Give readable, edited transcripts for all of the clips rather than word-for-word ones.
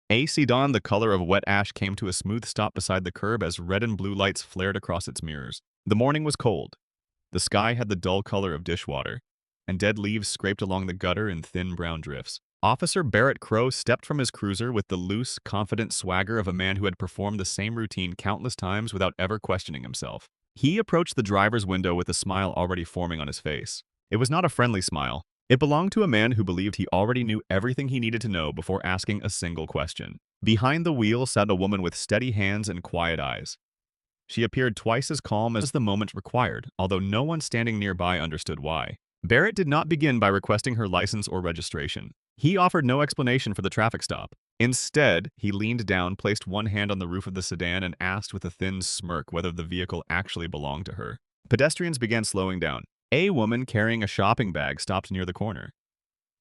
A sedan the color of wet ash came to a smooth stop beside the curb as red and blue lights flared across its mirrors. The morning was cold. The sky had the dull color of dishwater, and dead leaves scraped along the gutter in thin brown drifts. Officer Barrett Crowe stepped from his cruiser with the loose, confident swagger of a man who had performed the same routine countless times without ever questioning himself. He approached the driver's window with a smile already forming on his face. It was not a friendly smile. It belonged to a man who believed he already knew everything he needed to know before asking a single question. Behind the wheel sat a woman with steady hands and quiet eyes. She appeared twice as calm as the moment required, although no one standing nearby understood why. Barrett did not begin by requesting her license or registration. He offered no explanation for the traffic stop. Instead, he leaned down, placed one hand on the roof of the sedan, and asked with a thin smirk whether the vehicle actually belonged to her. Pedestrians began slowing down. A woman carrying a shopping bag stopped near the corner.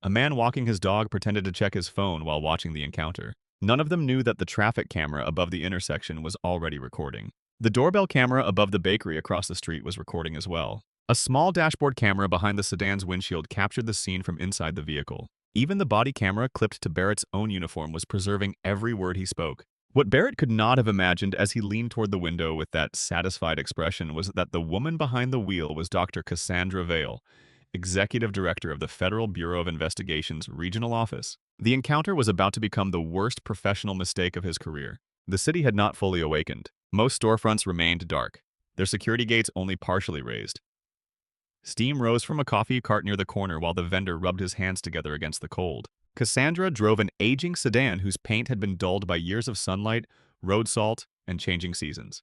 A man walking his dog pretended to check his phone while watching the encounter. None of them knew that the traffic camera above the intersection was already recording. The doorbell camera above the bakery across the street was recording as well. A small dashboard camera behind the sedan's windshield captured the scene from inside the vehicle. Even the body camera clipped to Barrett's own uniform was preserving every word he spoke. What Barrett could not have imagined as he leaned toward the window with that satisfied expression was that the woman behind the wheel was Dr. Cassandra Vale, Executive Director of the Federal Bureau of Investigation's Regional Office. The encounter was about to become the worst professional mistake of his career. The city had not fully awakened. Most storefronts remained dark, their security gates only partially raised. Steam rose from a coffee cart near the corner while the vendor rubbed his hands together against the cold. Cassandra drove an aging sedan whose paint had been dulled by years of sunlight, road salt, and changing seasons.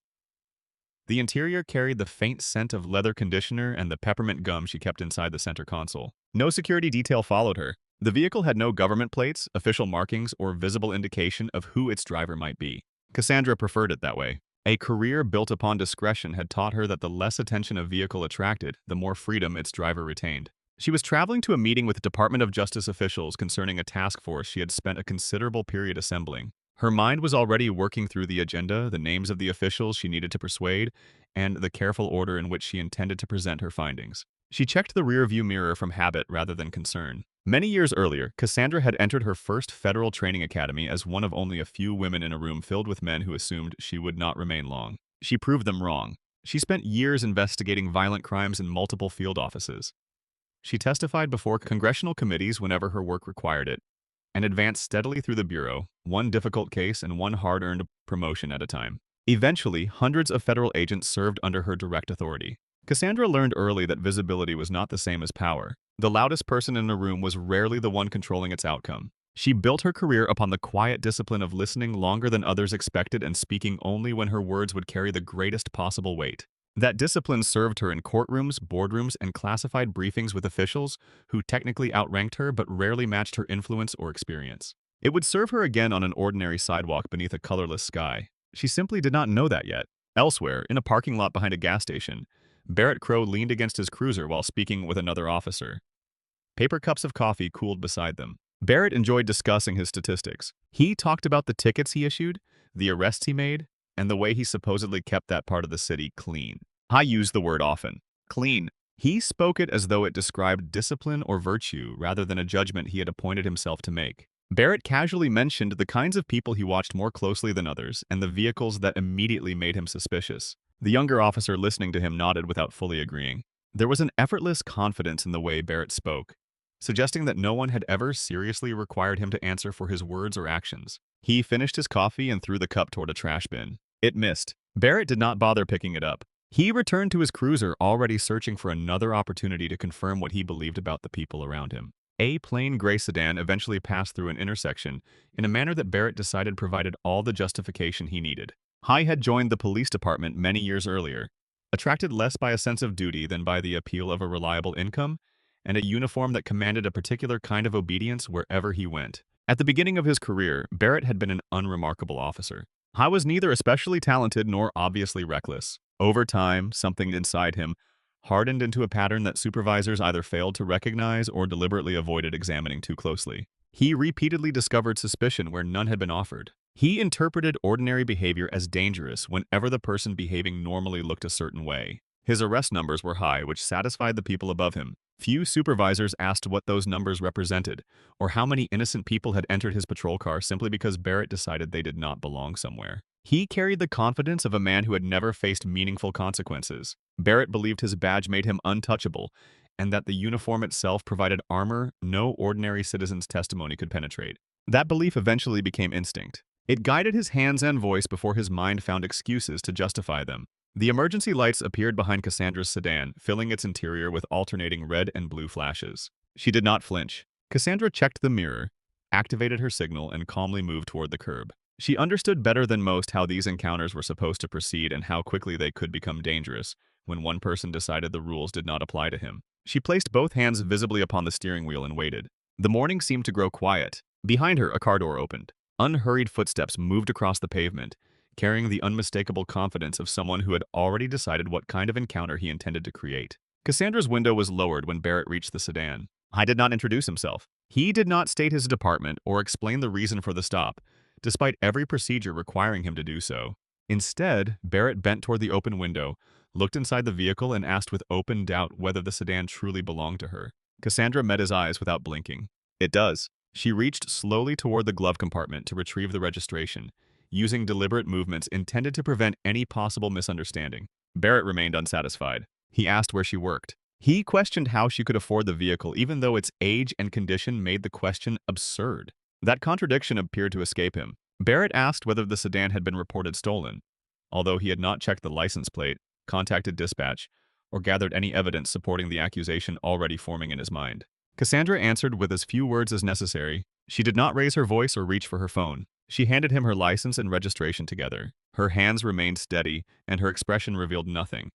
The interior carried the faint scent of leather conditioner and the peppermint gum she kept inside the center console. No security detail followed her. The vehicle had no government plates, official markings, or visible indication of who its driver might be. Cassandra preferred it that way. A career built upon discretion had taught her that the less attention a vehicle attracted, the more freedom its driver retained. She was traveling to a meeting with Department of Justice officials concerning a task force she had spent a considerable period assembling. Her mind was already working through the agenda, the names of the officials she needed to persuade, and the careful order in which she intended to present her findings. She checked the rearview mirror from habit rather than concern. Many years earlier, Cassandra had entered her first federal training academy as one of only a few women in a room filled with men who assumed she would not remain long. She proved them wrong. She spent years investigating violent crimes in multiple field offices. She testified before congressional committees whenever her work required it, and advanced steadily through the bureau, one difficult case and one hard-earned promotion at a time. Eventually, hundreds of federal agents served under her direct authority. Cassandra learned early that visibility was not the same as power. The loudest person in a room was rarely the one controlling its outcome. She built her career upon the quiet discipline of listening longer than others expected and speaking only when her words would carry the greatest possible weight. That discipline served her in courtrooms, boardrooms, and classified briefings with officials who technically outranked her but rarely matched her influence or experience. It would serve her again on an ordinary sidewalk beneath a colorless sky. She simply did not know that yet. Elsewhere, in a parking lot behind a gas station, Barrett Crowe leaned against his cruiser while speaking with another officer. Paper cups of coffee cooled beside them. Barrett enjoyed discussing his statistics. He talked about the tickets he issued, the arrests he made, and the way he supposedly kept that part of the city clean. I use the word often. Clean. He spoke it as though it described discipline or virtue rather than a judgment he had appointed himself to make. Barrett casually mentioned the kinds of people he watched more closely than others and the vehicles that immediately made him suspicious. The younger officer listening to him nodded without fully agreeing. There was an effortless confidence in the way Barrett spoke, suggesting that no one had ever seriously required him to answer for his words or actions. He finished his coffee and threw the cup toward a trash bin. It missed. Barrett did not bother picking it up. He returned to his cruiser, already searching for another opportunity to confirm what he believed about the people around him. A plain gray sedan eventually passed through an intersection in a manner that Barrett decided provided all the justification he needed. Hy had joined the police department many years earlier, attracted less by a sense of duty than by the appeal of a reliable income and a uniform that commanded a particular kind of obedience wherever he went. At the beginning of his career, Barrett had been an unremarkable officer. Hy was neither especially talented nor obviously reckless. Over time, something inside him hardened into a pattern that supervisors either failed to recognize or deliberately avoided examining too closely. He repeatedly discovered suspicion where none had been offered. He interpreted ordinary behavior as dangerous whenever the person behaving normally looked a certain way. His arrest numbers were high, which satisfied the people above him. Few supervisors asked what those numbers represented, or how many innocent people had entered his patrol car simply because Barrett decided they did not belong somewhere. He carried the confidence of a man who had never faced meaningful consequences. Barrett believed his badge made him untouchable, and that the uniform itself provided armor no ordinary citizen's testimony could penetrate. That belief eventually became instinct. It guided his hands and voice before his mind found excuses to justify them. The emergency lights appeared behind Cassandra's sedan, filling its interior with alternating red and blue flashes. She did not flinch. Cassandra checked the mirror, activated her signal, and calmly moved toward the curb. She understood better than most how these encounters were supposed to proceed and how quickly they could become dangerous when one person decided the rules did not apply to him. She placed both hands visibly upon the steering wheel and waited. The morning seemed to grow quiet. Behind her, a car door opened. Unhurried footsteps moved across the pavement, carrying the unmistakable confidence of someone who had already decided what kind of encounter he intended to create. Cassandra's window was lowered when Barrett reached the sedan. He did not introduce himself. He did not state his department or explain the reason for the stop, despite every procedure requiring him to do so. Instead, Barrett bent toward the open window, looked inside the vehicle, and asked with open doubt whether the sedan truly belonged to her. Cassandra met his eyes without blinking. "It does." She reached slowly toward the glove compartment to retrieve the registration, using deliberate movements intended to prevent any possible misunderstanding. Barrett remained unsatisfied. He asked where she worked. He questioned how she could afford the vehicle even though its age and condition made the question absurd. That contradiction appeared to escape him. Barrett asked whether the sedan had been reported stolen, although he had not checked the license plate, contacted dispatch, or gathered any evidence supporting the accusation already forming in his mind. Cassandra answered with as few words as necessary. She did not raise her voice or reach for her phone. She handed him her license and registration together. Her hands remained steady, and her expression revealed nothing,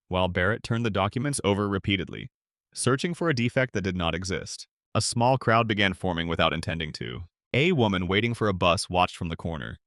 while Barrett turned the documents over repeatedly, searching for a defect that did not exist. A small crowd began forming without intending to. A woman waiting for a bus watched from the corner.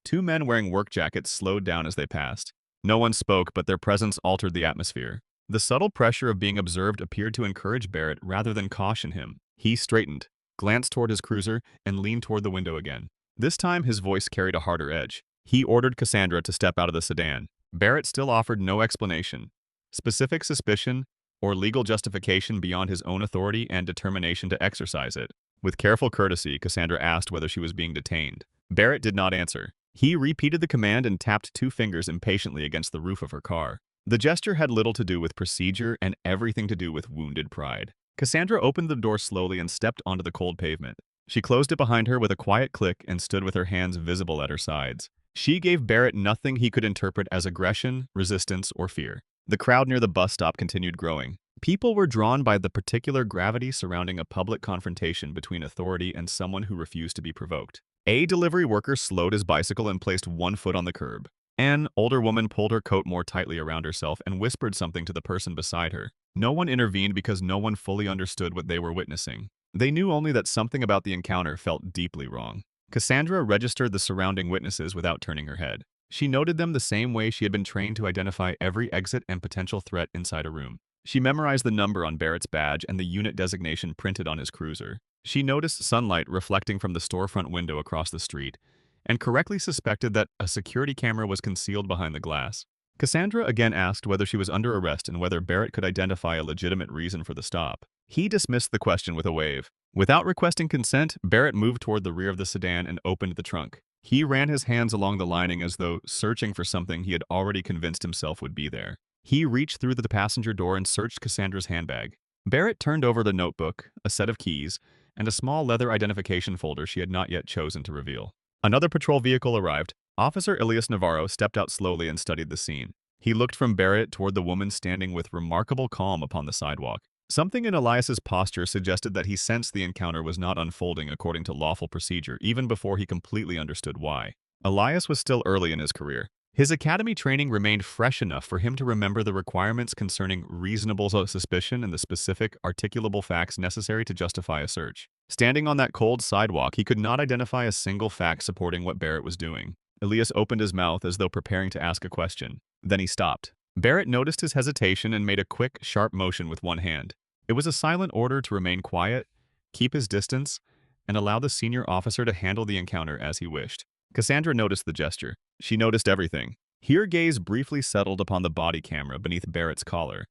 Two men wearing work jackets slowed down as they passed. No one spoke, but their presence altered the atmosphere. The subtle pressure of being observed appeared to encourage Barrett rather than caution him. He straightened, glanced toward his cruiser, and leaned toward the window again. This time, his voice carried a harder edge. He ordered Cassandra to step out of the sedan. Barrett still offered no explanation, specific suspicion, or legal justification beyond his own authority and determination to exercise it. With careful courtesy, Cassandra asked whether she was being detained. Barrett did not answer. He repeated the command and tapped two fingers impatiently against the roof of her car. The gesture had little to do with procedure and everything to do with wounded pride. Cassandra opened the door slowly and stepped onto the cold pavement. She closed it behind her with a quiet click and stood with her hands visible at her sides. She gave Barrett nothing he could interpret as aggression, resistance, or fear. The crowd near the bus stop continued growing. People were drawn by the particular gravity surrounding a public confrontation between authority and someone who refused to be provoked. A delivery worker slowed his bicycle and placed one foot on the curb. An older woman pulled her coat more tightly around herself and whispered something to the person beside her. No one intervened because no one fully understood what they were witnessing. They knew only that something about the encounter felt deeply wrong. Cassandra registered the surrounding witnesses without turning her head. She noted them the same way she had been trained to identify every exit and potential threat inside a room. She memorized the number on Barrett's badge and the unit designation printed on his cruiser. She noticed sunlight reflecting from the storefront window across the street, and correctly suspected that a security camera was concealed behind the glass. Cassandra again asked whether she was under arrest and whether Barrett could identify a legitimate reason for the stop. He dismissed the question with a wave. Without requesting consent, Barrett moved toward the rear of the sedan and opened the trunk. He ran his hands along the lining as though searching for something he had already convinced himself would be there. He reached through the passenger door and searched Cassandra's handbag. Barrett turned over the notebook, a set of keys, and a small leather identification folder she had not yet chosen to reveal. Another patrol vehicle arrived. Officer Elias Navarro stepped out slowly and studied the scene. He looked from Barrett toward the woman standing with remarkable calm upon the sidewalk. Something in Elias's posture suggested that he sensed the encounter was not unfolding according to lawful procedure even before he completely understood why. Elias was still early in his career. His academy training remained fresh enough for him to remember the requirements concerning reasonable suspicion and the specific, articulable facts necessary to justify a search. Standing on that cold sidewalk, he could not identify a single fact supporting what Barrett was doing. Elias opened his mouth as though preparing to ask a question. Then he stopped. Barrett noticed his hesitation and made a quick, sharp motion with one hand. It was a silent order to remain quiet, keep his distance, and allow the senior officer to handle the encounter as he wished. Cassandra noticed the gesture. She noticed everything. Her gaze briefly settled upon the body camera beneath Barrett's collar.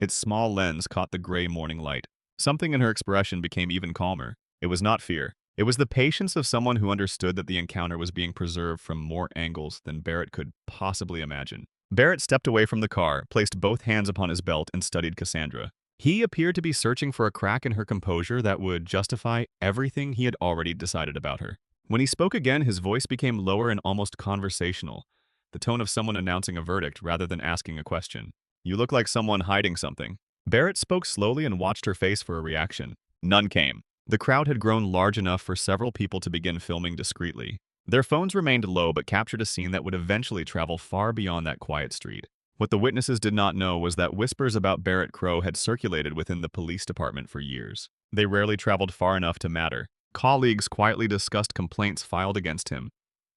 Its small lens caught the gray morning light. Something in her expression became even calmer. It was not fear. It was the patience of someone who understood that the encounter was being preserved from more angles than Barrett could possibly imagine. Barrett stepped away from the car, placed both hands upon his belt, and studied Cassandra. He appeared to be searching for a crack in her composure that would justify everything he had already decided about her. When he spoke again, his voice became lower and almost conversational, the tone of someone announcing a verdict rather than asking a question. "You look like someone hiding something." Barrett spoke slowly and watched her face for a reaction. None came. The crowd had grown large enough for several people to begin filming discreetly. Their phones remained low but captured a scene that would eventually travel far beyond that quiet street. What the witnesses did not know was that whispers about Barrett Crowe had circulated within the police department for years. They rarely traveled far enough to matter. Colleagues quietly discussed complaints filed against him,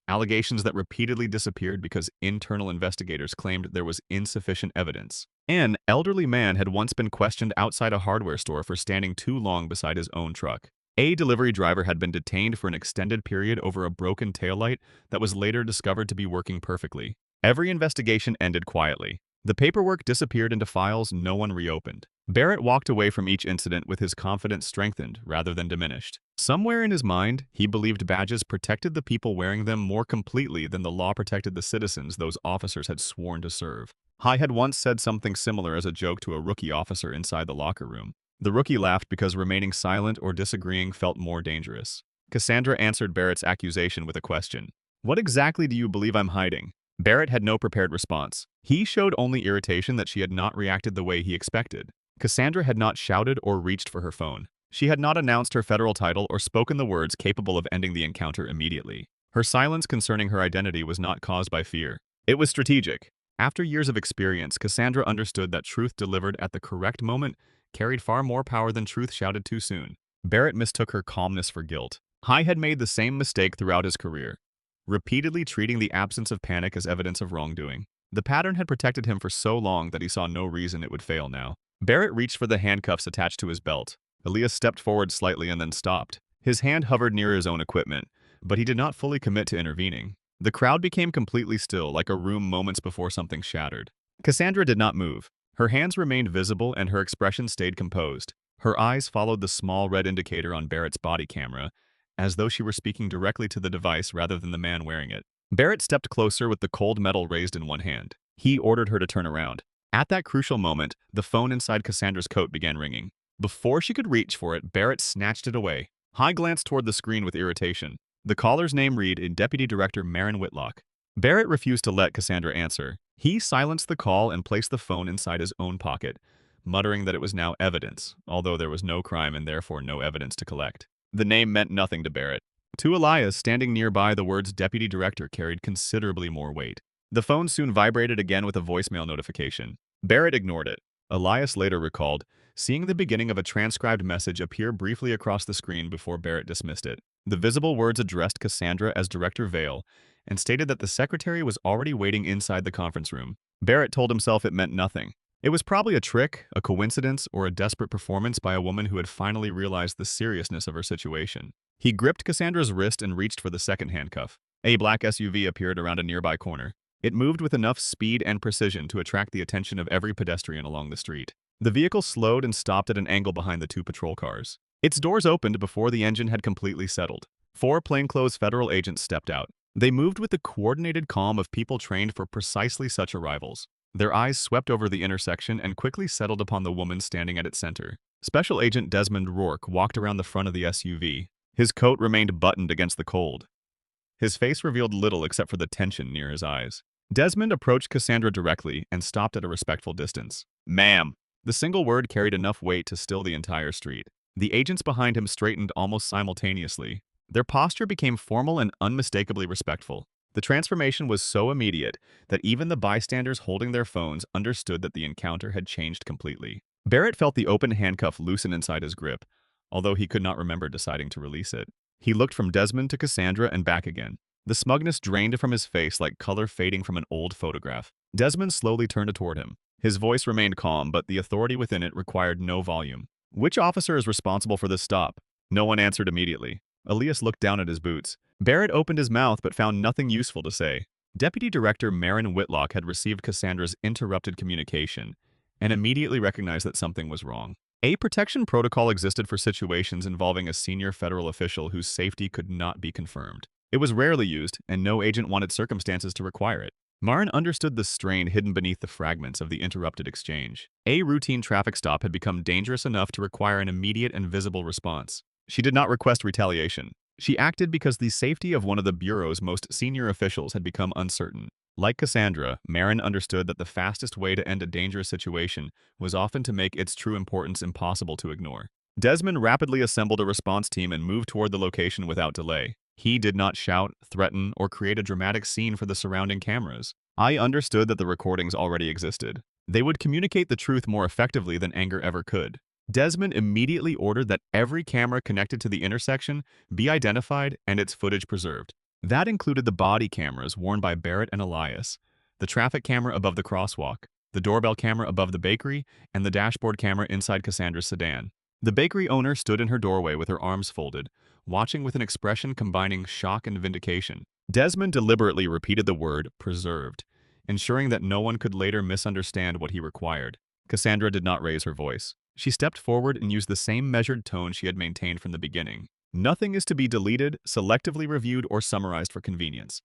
allegations that repeatedly disappeared because internal investigators claimed there was insufficient evidence. An elderly man had once been questioned outside a hardware store for standing too long beside his own truck. A delivery driver had been detained for an extended period over a broken taillight that was later discovered to be working perfectly. Every investigation ended quietly. The paperwork disappeared into files no one reopened. Barrett walked away from each incident with his confidence strengthened rather than diminished. Somewhere in his mind, he believed badges protected the people wearing them more completely than the law protected the citizens those officers had sworn to serve. Hy had once said something similar as a joke to a rookie officer inside the locker room. The rookie laughed because remaining silent or disagreeing felt more dangerous. Cassandra answered Barrett's accusation with a question. "What exactly do you believe I'm hiding?" Barrett had no prepared response. He showed only irritation that she had not reacted the way he expected. Cassandra had not shouted or reached for her phone. She had not announced her federal title or spoken the words capable of ending the encounter immediately. Her silence concerning her identity was not caused by fear. It was strategic. After years of experience, Cassandra understood that truth delivered at the correct moment carried far more power than truth shouted too soon. Barrett mistook her calmness for guilt. Hy had made the same mistake throughout his career, repeatedly treating the absence of panic as evidence of wrongdoing. The pattern had protected him for so long that he saw no reason it would fail now. Barrett reached for the handcuffs attached to his belt. Elias stepped forward slightly and then stopped. His hand hovered near his own equipment, but he did not fully commit to intervening. The crowd became completely still, like a room moments before something shattered. Cassandra did not move. Her hands remained visible and her expression stayed composed. Her eyes followed the small red indicator on Barrett's body camera, as though she were speaking directly to the device rather than the man wearing it. Barrett stepped closer with the cold metal raised in one hand. He ordered her to turn around. At that crucial moment, the phone inside Cassandra's coat began ringing. Before she could reach for it, Barrett snatched it away. Hy glanced toward the screen with irritation. The caller's name read in Deputy Director Marin Whitlock. Barrett refused to let Cassandra answer. He silenced the call and placed the phone inside his own pocket, muttering that it was now evidence, although there was no crime and therefore no evidence to collect. The name meant nothing to Barrett. To Elias, standing nearby, the words Deputy Director carried considerably more weight. The phone soon vibrated again with a voicemail notification. Barrett ignored it. Elias later recalled seeing the beginning of a transcribed message appear briefly across the screen before Barrett dismissed it. The visible words addressed Cassandra as Director Vale and stated that the secretary was already waiting inside the conference room. Barrett told himself it meant nothing. It was probably a trick, a coincidence, or a desperate performance by a woman who had finally realized the seriousness of her situation. He gripped Cassandra's wrist and reached for the second handcuff. A black SUV appeared around a nearby corner. It moved with enough speed and precision to attract the attention of every pedestrian along the street. The vehicle slowed and stopped at an angle behind the two patrol cars. Its doors opened before the engine had completely settled. 4 plainclothes federal agents stepped out. They moved with the coordinated calm of people trained for precisely such arrivals. Their eyes swept over the intersection and quickly settled upon the woman standing at its center. Special Agent Desmond Rourke walked around the front of the SUV. His coat remained buttoned against the cold. His face revealed little except for the tension near his eyes. Desmond approached Cassandra directly and stopped at a respectful distance. "Ma'am." The single word carried enough weight to still the entire street. The agents behind him straightened almost simultaneously. Their posture became formal and unmistakably respectful. The transformation was so immediate that even the bystanders holding their phones understood that the encounter had changed completely. Barrett felt the open handcuff loosen inside his grip, although he could not remember deciding to release it. He looked from Desmond to Cassandra and back again. The smugness drained from his face like color fading from an old photograph. Desmond slowly turned toward him. His voice remained calm, but the authority within it required no volume. "Which officer is responsible for this stop?" No one answered immediately. Elias looked down at his boots. Barrett opened his mouth but found nothing useful to say. Deputy Director Marin Whitlock had received Cassandra's interrupted communication and immediately recognized that something was wrong. A protection protocol existed for situations involving a senior federal official whose safety could not be confirmed. It was rarely used, and no agent wanted circumstances to require it. Marin understood the strain hidden beneath the fragments of the interrupted exchange. A routine traffic stop had become dangerous enough to require an immediate and visible response. She did not request retaliation. She acted because the safety of one of the Bureau's most senior officials had become uncertain. Like Cassandra, Marin understood that the fastest way to end a dangerous situation was often to make its true importance impossible to ignore. Desmond rapidly assembled a response team and moved toward the location without delay. He did not shout, threaten, or create a dramatic scene for the surrounding cameras. I understood that the recordings already existed. They would communicate the truth more effectively than anger ever could. Desmond immediately ordered that every camera connected to the intersection be identified and its footage preserved. That included the body cameras worn by Barrett and Elias, the traffic camera above the crosswalk, the doorbell camera above the bakery, and the dashboard camera inside Cassandra's sedan. The bakery owner stood in her doorway with her arms folded, watching with an expression combining shock and vindication. Desmond deliberately repeated the word preserved, ensuring that no one could later misunderstand what he required. Cassandra did not raise her voice. She stepped forward and used the same measured tone she had maintained from the beginning. Nothing is to be deleted, selectively reviewed, or summarized for convenience.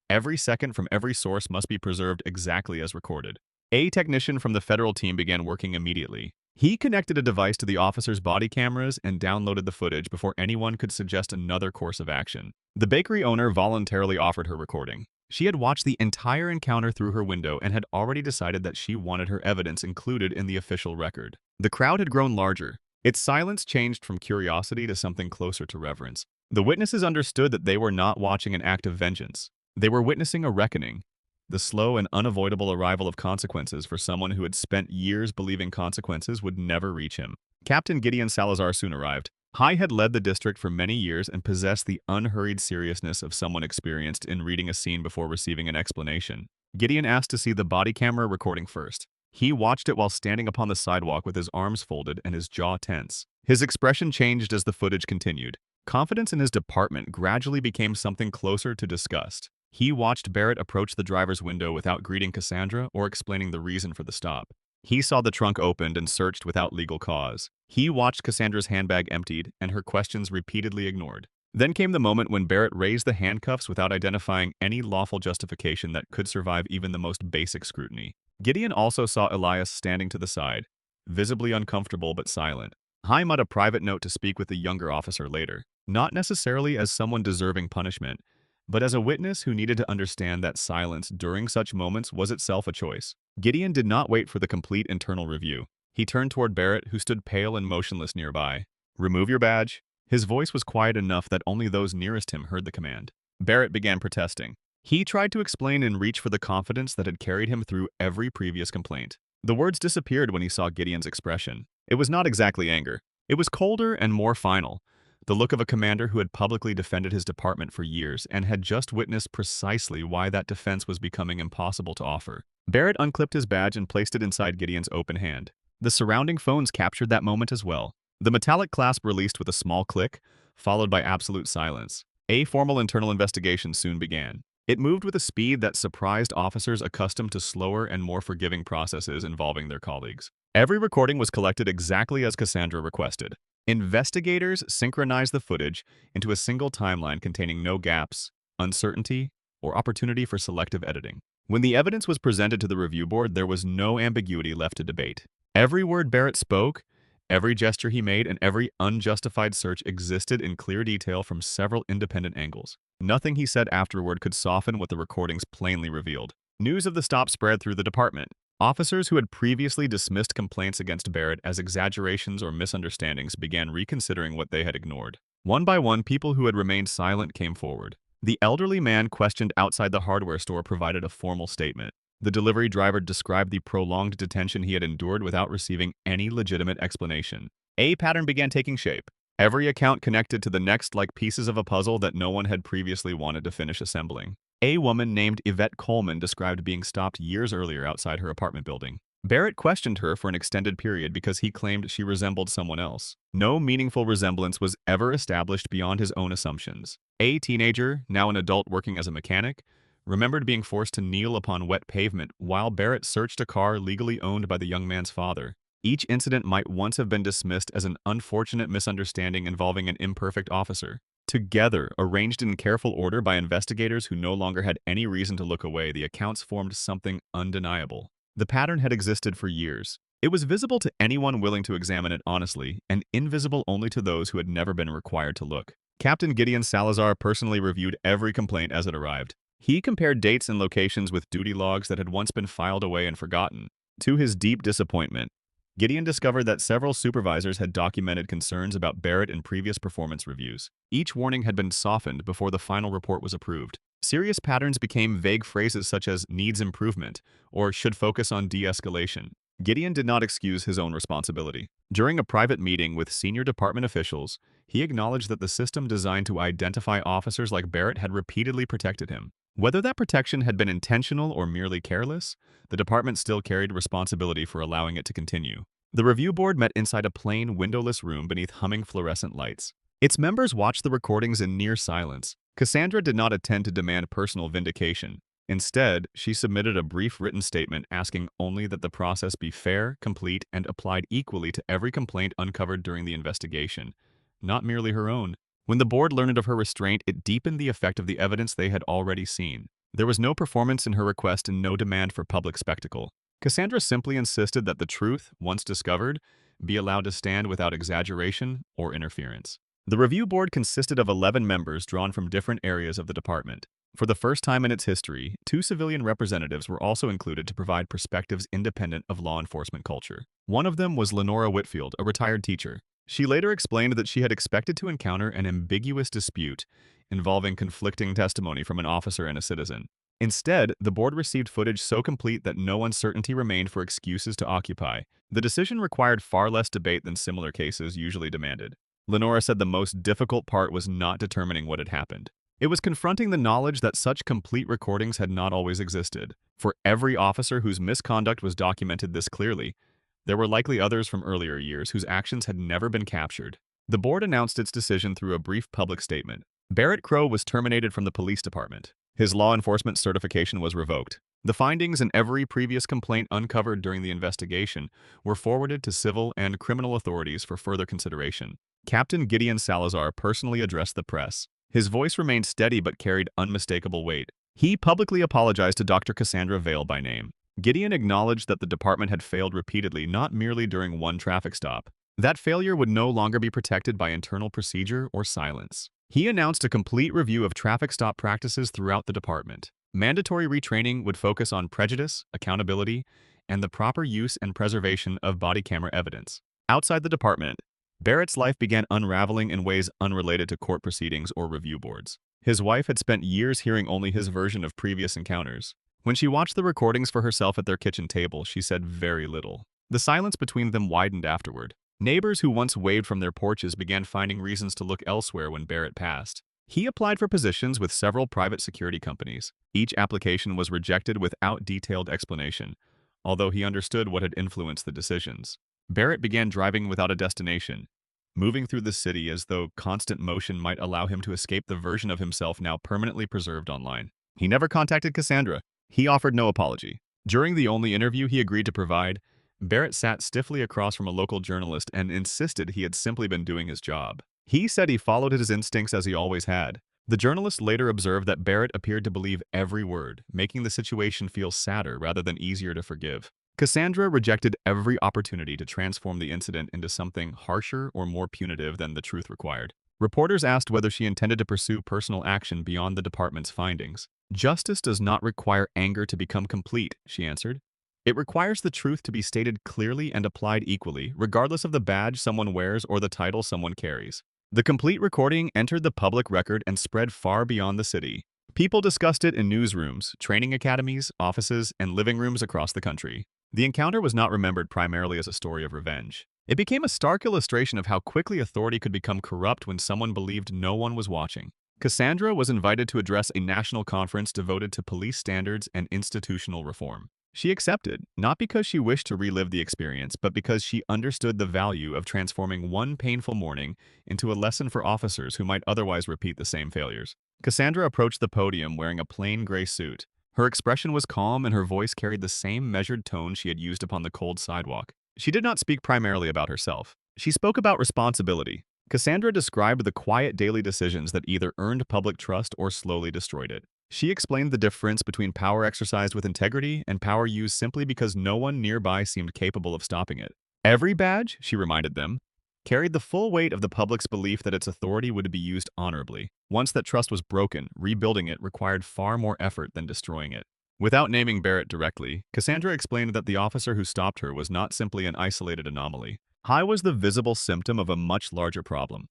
Every second from every source must be preserved exactly as recorded. A technician from the federal team began working immediately. He connected a device to the officer's body cameras and downloaded the footage before anyone could suggest another course of action. The bakery owner voluntarily offered her recording. She had watched the entire encounter through her window and had already decided that she wanted her evidence included in the official record. The crowd had grown larger. Its silence changed from curiosity to something closer to reverence. The witnesses understood that they were not watching an act of vengeance. They were witnessing a reckoning, the slow and unavoidable arrival of consequences for someone who had spent years believing consequences would never reach him. Captain Gideon Salazar soon arrived. He had led the district for many years and possessed the unhurried seriousness of someone experienced in reading a scene before receiving an explanation. Gideon asked to see the body camera recording first. He watched it while standing upon the sidewalk with his arms folded and his jaw tense. His expression changed as the footage continued. Confidence in his department gradually became something closer to disgust. He watched Barrett approach the driver's window without greeting Cassandra or explaining the reason for the stop. He saw the trunk opened and searched without legal cause. He watched Cassandra's handbag emptied and her questions repeatedly ignored. Then came the moment when Barrett raised the handcuffs without identifying any lawful justification that could survive even the most basic scrutiny. Gideon also saw Elias standing to the side, visibly uncomfortable but silent. Haim had a private note to speak with the younger officer later, not necessarily as someone deserving punishment, but as a witness who needed to understand that silence during such moments was itself a choice. Gideon did not wait for the complete internal review. He turned toward Barrett, who stood pale and motionless nearby. "Remove your badge." His voice was quiet enough that only those nearest him heard the command. Barrett began protesting. He tried to explain and reach for the confidence that had carried him through every previous complaint. The words disappeared when he saw Gideon's expression. It was not exactly anger. It was colder and more final, the look of a commander who had publicly defended his department for years and had just witnessed precisely why that defense was becoming impossible to offer. Barrett unclipped his badge and placed it inside Gideon's open hand. The surrounding phones captured that moment as well. The metallic clasp released with a small click, followed by absolute silence. A formal internal investigation soon began. It moved with a speed that surprised officers accustomed to slower and more forgiving processes involving their colleagues. Every recording was collected exactly as Cassandra requested. Investigators synchronized the footage into a single timeline containing no gaps, uncertainty, or opportunity for selective editing. When the evidence was presented to the review board, there was no ambiguity left to debate. Every word Barrett spoke, every gesture he made, and every unjustified search existed in clear detail from several independent angles. Nothing he said afterward could soften what the recordings plainly revealed. News of the stop spread through the department. Officers who had previously dismissed complaints against Barrett as exaggerations or misunderstandings began reconsidering what they had ignored. One by one, people who had remained silent came forward. The elderly man questioned outside the hardware store provided a formal statement. The delivery driver described the prolonged detention he had endured without receiving any legitimate explanation. A pattern began taking shape. Every account connected to the next like pieces of a puzzle that no one had previously wanted to finish assembling. A woman named Yvette Coleman described being stopped years earlier outside her apartment building. Barrett questioned her for an extended period because he claimed she resembled someone else. No meaningful resemblance was ever established beyond his own assumptions. A teenager, now an adult working as a mechanic, remembered being forced to kneel upon wet pavement while Barrett searched a car legally owned by the young man's father. Each incident might once have been dismissed as an unfortunate misunderstanding involving an imperfect officer. Together, arranged in careful order by investigators who no longer had any reason to look away, the accounts formed something undeniable. The pattern had existed for years. It was visible to anyone willing to examine it honestly, and invisible only to those who had never been required to look. Captain Gideon Salazar personally reviewed every complaint as it arrived. He compared dates and locations with duty logs that had once been filed away and forgotten. To his deep disappointment, Gideon discovered that several supervisors had documented concerns about Barrett in previous performance reviews. Each warning had been softened before the final report was approved. Serious patterns became vague phrases such as needs improvement or should focus on de-escalation. Gideon did not excuse his own responsibility. During a private meeting with senior department officials, he acknowledged that the system designed to identify officers like Barrett had repeatedly protected him. Whether that protection had been intentional or merely careless, the department still carried responsibility for allowing it to continue. The review board met inside a plain, windowless room beneath humming fluorescent lights. Its members watched the recordings in near silence. Cassandra did not intend to demand personal vindication. Instead, she submitted a brief written statement asking only that the process be fair, complete, and applied equally to every complaint uncovered during the investigation, not merely her own. When the board learned of her restraint, it deepened the effect of the evidence they had already seen. There was no performance in her request and no demand for public spectacle. Cassandra simply insisted that the truth, once discovered, be allowed to stand without exaggeration or interference. The review board consisted of 11 members drawn from different areas of the department. For the first time in its history, 2 civilian representatives were also included to provide perspectives independent of law enforcement culture. One of them was Lenora Whitfield, a retired teacher. She later explained that she had expected to encounter an ambiguous dispute involving conflicting testimony from an officer and a citizen. Instead, the board received footage so complete that no uncertainty remained for excuses to occupy. The decision required far less debate than similar cases usually demanded. Lenora said the most difficult part was not determining what had happened. It was confronting the knowledge that such complete recordings had not always existed. For every officer whose misconduct was documented this clearly, there were likely others from earlier years whose actions had never been captured. The board announced its decision through a brief public statement. Barrett Crowe was terminated from the police department. His law enforcement certification was revoked. The findings in every previous complaint uncovered during the investigation were forwarded to civil and criminal authorities for further consideration. Captain Gideon Salazar personally addressed the press. His voice remained steady but carried unmistakable weight. He publicly apologized to Dr. Cassandra Vale by name. Gideon acknowledged that the department had failed repeatedly, not merely during one traffic stop. That failure would no longer be protected by internal procedure or silence. He announced a complete review of traffic stop practices throughout the department. Mandatory retraining would focus on prejudice, accountability, and the proper use and preservation of body camera evidence. Outside the department, Barrett's life began unraveling in ways unrelated to court proceedings or review boards. His wife had spent years hearing only his version of previous encounters. When she watched the recordings for herself at their kitchen table, she said very little. The silence between them widened afterward. Neighbors who once waved from their porches began finding reasons to look elsewhere when Barrett passed. He applied for positions with several private security companies. Each application was rejected without detailed explanation, although he understood what had influenced the decisions. Barrett began driving without a destination, moving through the city as though constant motion might allow him to escape the version of himself now permanently preserved online. He never contacted Cassandra. He offered no apology. During the only interview he agreed to provide, Barrett sat stiffly across from a local journalist and insisted he had simply been doing his job. He said he followed his instincts as he always had. The journalist later observed that Barrett appeared to believe every word, making the situation feel sadder rather than easier to forgive. Cassandra rejected every opportunity to transform the incident into something harsher or more punitive than the truth required. Reporters asked whether she intended to pursue personal action beyond the department's findings. "Justice does not require anger to become complete," she answered. "It requires the truth to be stated clearly and applied equally, regardless of the badge someone wears or the title someone carries." The complete recording entered the public record and spread far beyond the city. People discussed it in newsrooms, training academies, offices, and living rooms across the country. The encounter was not remembered primarily as a story of revenge. It became a stark illustration of how quickly authority could become corrupt when someone believed no one was watching. Cassandra was invited to address a national conference devoted to police standards and institutional reform. She accepted, not because she wished to relive the experience, but because she understood the value of transforming one painful morning into a lesson for officers who might otherwise repeat the same failures. Cassandra approached the podium wearing a plain gray suit. Her expression was calm and her voice carried the same measured tone she had used upon the cold sidewalk. She did not speak primarily about herself. She spoke about responsibility. Cassandra described the quiet daily decisions that either earned public trust or slowly destroyed it. She explained the difference between power exercised with integrity and power used simply because no one nearby seemed capable of stopping it. Every badge, she reminded them, carried the full weight of the public's belief that its authority would be used honorably. Once that trust was broken, rebuilding it required far more effort than destroying it. Without naming Barrett directly, Cassandra explained that the officer who stopped her was not simply an isolated anomaly. High was the visible symptom of a much larger problem,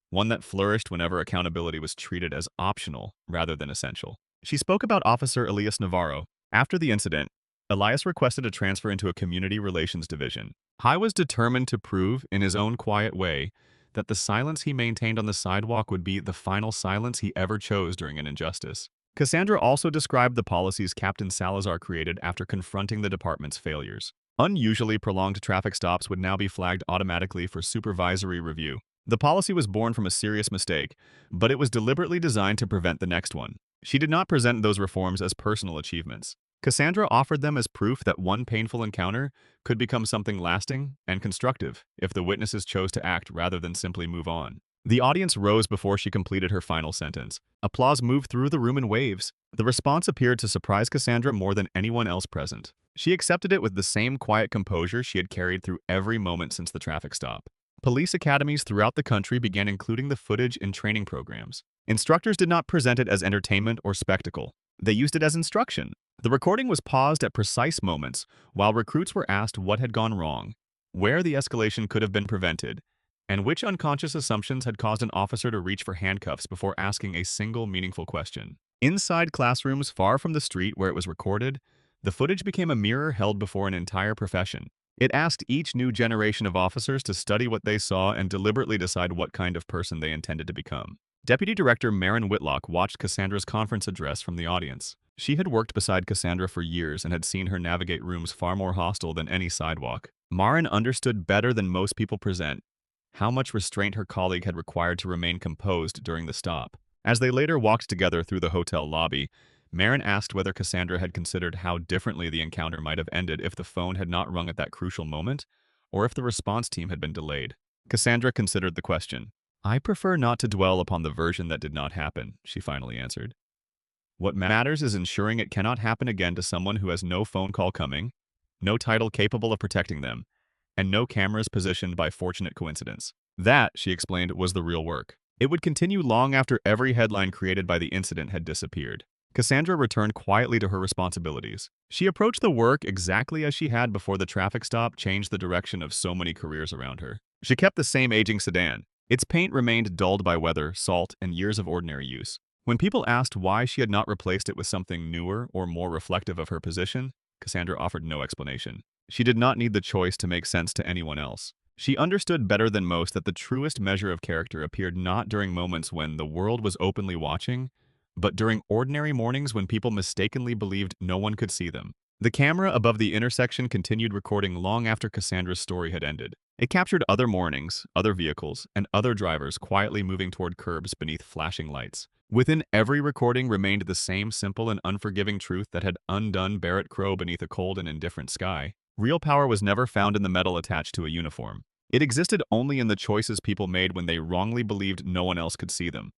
one that flourished whenever accountability was treated as optional rather than essential. She spoke about Officer Elias Navarro. After the incident, Elias requested a transfer into a community relations division. High was determined to prove, in his own quiet way, that the silence he maintained on the sidewalk would be the final silence he ever chose during an injustice. Cassandra also described the policies Captain Salazar created after confronting the department's failures. Unusually prolonged traffic stops would now be flagged automatically for supervisory review. The policy was born from a serious mistake, but it was deliberately designed to prevent the next one. She did not present those reforms as personal achievements. Cassandra offered them as proof that one painful encounter could become something lasting and constructive if the witnesses chose to act rather than simply move on. The audience rose before she completed her final sentence. Applause moved through the room in waves. The response appeared to surprise Cassandra more than anyone else present. She accepted it with the same quiet composure she had carried through every moment since the traffic stop. Police academies throughout the country began including the footage in training programs. Instructors did not present it as entertainment or spectacle. They used it as instruction. The recording was paused at precise moments while recruits were asked what had gone wrong, where the escalation could have been prevented, and which unconscious assumptions had caused an officer to reach for handcuffs before asking a single meaningful question. Inside classrooms far from the street where it was recorded, the footage became a mirror held before an entire profession. It asked each new generation of officers to study what they saw and deliberately decide what kind of person they intended to become. Deputy Director Maren Whitlock watched Cassandra's conference address from the audience. She had worked beside Cassandra for years and had seen her navigate rooms far more hostile than any sidewalk. Maren understood better than most people present how much restraint her colleague had required to remain composed during the stop. As they later walked together through the hotel lobby, Maren asked whether Cassandra had considered how differently the encounter might have ended if the phone had not rung at that crucial moment, or if the response team had been delayed. Cassandra considered the question. "I prefer not to dwell upon the version that did not happen," she finally answered. "What matters is ensuring it cannot happen again to someone who has no phone call coming, no title capable of protecting them, and no cameras positioned by fortunate coincidence." That, she explained, was the real work. It would continue long after every headline created by the incident had disappeared. Cassandra returned quietly to her responsibilities. She approached the work exactly as she had before the traffic stop changed the direction of so many careers around her. She kept the same aging sedan. Its paint remained dulled by weather, salt, and years of ordinary use. When people asked why she had not replaced it with something newer or more reflective of her position, Cassandra offered no explanation. She did not need the choice to make sense to anyone else. She understood better than most that the truest measure of character appeared not during moments when the world was openly watching, but during ordinary mornings when people mistakenly believed no one could see them. The camera above the intersection continued recording long after Cassandra's story had ended. It captured other mornings, other vehicles, and other drivers quietly moving toward curbs beneath flashing lights. Within every recording remained the same simple and unforgiving truth that had undone Barrett Crow beneath a cold and indifferent sky. Real power was never found in the metal attached to a uniform. It existed only in the choices people made when they wrongly believed no one else could see them.